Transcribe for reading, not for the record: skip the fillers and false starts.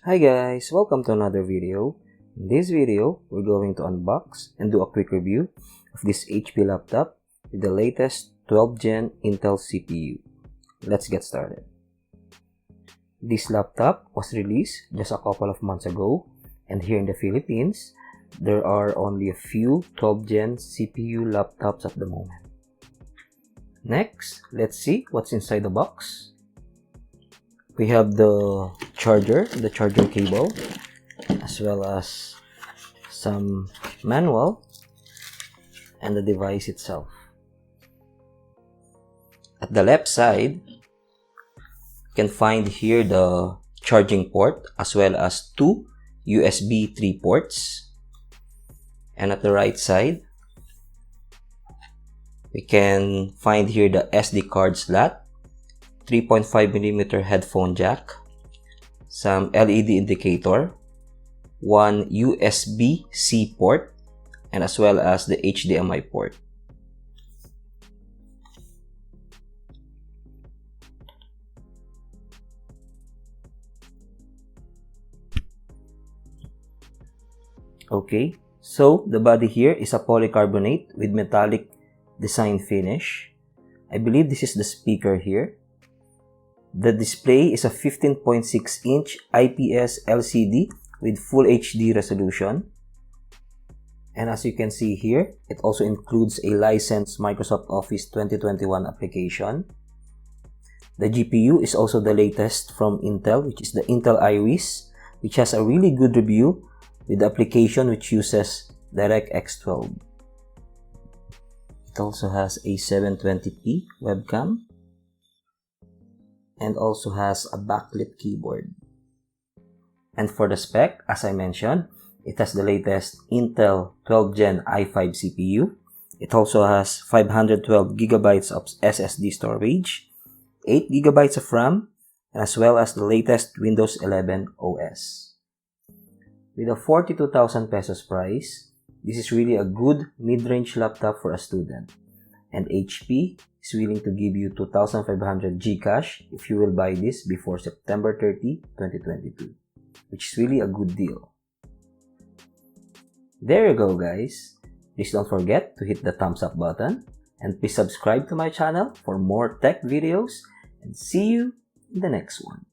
Hi guys, welcome to another video. In this video, we're going to unbox and do a quick review of this HP laptop with the latest 12th Gen Intel CPU. Let's get started. This laptop was released just a couple of months ago, and here in the Philippines, there are only a few 12th Gen CPU laptops at the moment. Next, let's see what's inside the box. We have the charger cable, as well as some manual and the device itself. At the left side, you can find here the charging port as well as two USB 3 ports. And at the right side, we can find here the SD card slot, 3.5mm headphone jack, some LED indicator, one USB-C port, and as well as the HDMI port. Okay, so the body here is a polycarbonate with metallic design finish. I believe this is the speaker here. The display is a 15.6-inch IPS LCD with Full HD resolution. And as you can see here, it also includes a licensed Microsoft Office 2021 application. The GPU is also the latest from Intel, which is the Intel Iris, which has a really good review with the application which uses DirectX 12. It also has a 720p webcam and also has a backlit keyboard. And for the spec, as I mentioned, it has the latest Intel 12th Gen i5 CPU. It also has 512GB of SSD storage, 8GB of RAM, as well as the latest Windows 11 OS. With a 42,000 pesos price, this is really a good mid-range laptop for a student. And HP is willing to give you 2,500 Gcash if you will buy this before September 30, 2022, which is really a good deal. There you go guys. Please don't forget to hit the thumbs up button and please subscribe to my channel for more tech videos, and see you in the next one.